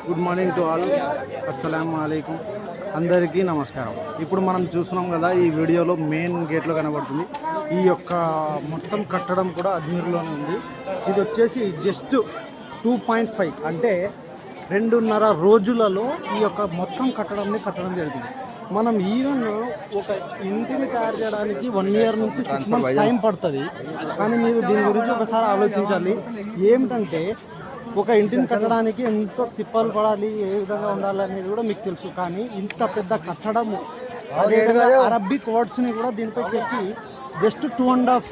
Good morning to all. అస్సలాము అలైకుం. అందరికీ నమస్కారం. ఇప్పుడు మనం చూస్తున్నాం కదా, ఈ వీడియోలో మెయిన్ గేట్లో కనబడుతుంది. ఈ యొక్క మొత్తం కట్టడం కూడా అజ్మీర్లోనే ఉంది. ఇది వచ్చేసి జస్ట్ 2.5 అంటే 2.5 రోజులలో ఈ యొక్క మొత్తం కట్టడం జరిగింది. మనం ఈవెన్ ఒక ఇంటిని తయారు చేయడానికి 1 ఇయర్ నుంచి 6 months టైం పడుతుంది. కానీ మీరు దీని గురించి ఒకసారి ఆలోచించాలి. ఏమిటంటే ఒక ఇంటిని కట్టడానికి ఎంతో తిప్పలు పడాలి, ఏ విధంగా ఉండాలి అనేది కూడా మీకు తెలుసు. కానీ ఇంత పెద్ద కట్టడము, అదేవిధంగా అరబిక్ వర్డ్స్ని కూడా దీనిపై చెప్పి జస్ట్ 2.5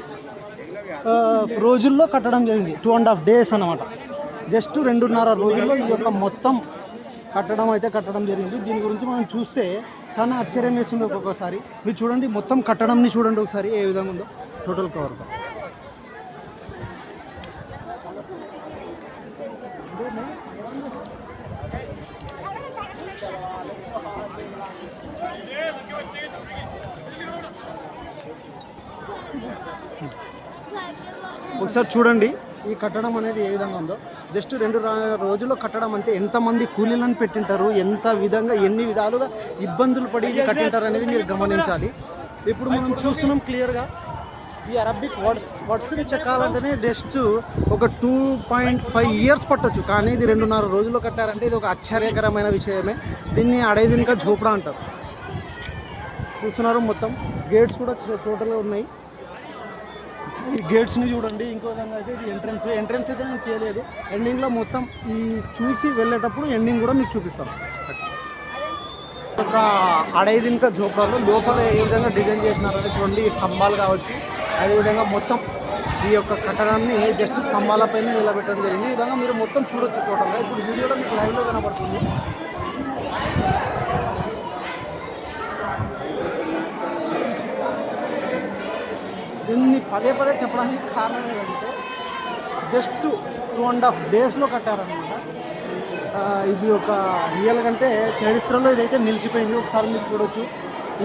రోజుల్లో కట్టడం జరిగింది. 2.5 days అన్నమాట. జస్ట్ 2.5 రోజుల్లో ఈ యొక్క మొత్తం కట్టడం జరిగింది. దీని గురించి మనం చూస్తే చాలా ఆశ్చర్యం వేస్తుంది. ఒక్కొక్కసారి మీరు చూడండి, మొత్తం కట్టడంని చూడండి ఒకసారి ఏ విధంగా ఉందో టోటల్ కవర్గా. ఒకసారి చూడండి ఈ కట్టడం అనేది ఏ విధంగా ఉందో. జస్ట్ 2 రోజుల్లో కట్టడం అంటే ఎంతమంది కూలీలను పెట్టింటారు, ఎంత విధంగా ఎన్ని విధాలుగా ఇబ్బందులు పడి ఇది కట్టింటారు అనేది మీరు గమనించాలి. ఇప్పుడు మనం చూస్తున్నాం క్లియర్గా. ఈ అరబిక్ వర్డ్స్ని చెక్కాలంటేనే జస్ట్ ఒక 2.5 years పట్టొచ్చు. కానీ ఇది 2.5 రోజుల్లో కట్టారంటే ఇది ఒక ఆశ్చర్యకరమైన విషయమే. దీన్ని అడేదినక ఝోపడా అంటారు. చూస్తున్నారు, మొత్తం గేట్స్ కూడా టోటల్గా ఉన్నాయి. ఈ గేట్స్ని చూడండి. ఇంకో విధంగా అయితే ఇది ఎంట్రన్స్ అయితే నేను చేయలేదు. ఎండింగ్లో మొత్తం ఈ చూసి వెళ్ళేటప్పుడు ఎండింగ్ కూడా మీకు చూపిస్తాను. ఒక అడైదినక ఝోపడాలో లోపల ఏ విధంగా డిజైన్ చేసినారని చూడండి. ఈ స్తంభాలు కావచ్చు, అదేవిధంగా మొత్తం ఈ యొక్క కట్టడాన్ని జస్ట్ స్తంభాలపైన నిలబెట్టడం జరిగింది. ఈ విధంగా మీరు మొత్తం చూడొచ్చు టోటల్గా. ఇప్పుడు వీడియోలో మీకు లైవ్లో కనబడుతుంది. దీన్ని పదే చెప్పడానికి కారణం ఏంటంటే జస్ట్ 2.5 daysలో కట్టారనమాట. ఇది ఒక రియల్ కంటే చరిత్రలో ఇదైతే నిలిచిపోయింది. ఒకసారి మీరు చూడొచ్చు.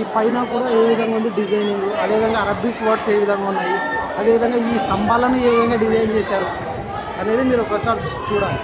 ఈ పైన కూడా ఏ విధంగా ఉంది డిజైనింగ్, అదేవిధంగా అరబిక్ వర్డ్స్ ఏ విధంగా ఉన్నాయి, అదేవిధంగా ఈ స్తంభాలను ఏ విధంగా డిజైన్ చేశారు అనేది మీరు ఒకసారి చూడాలి.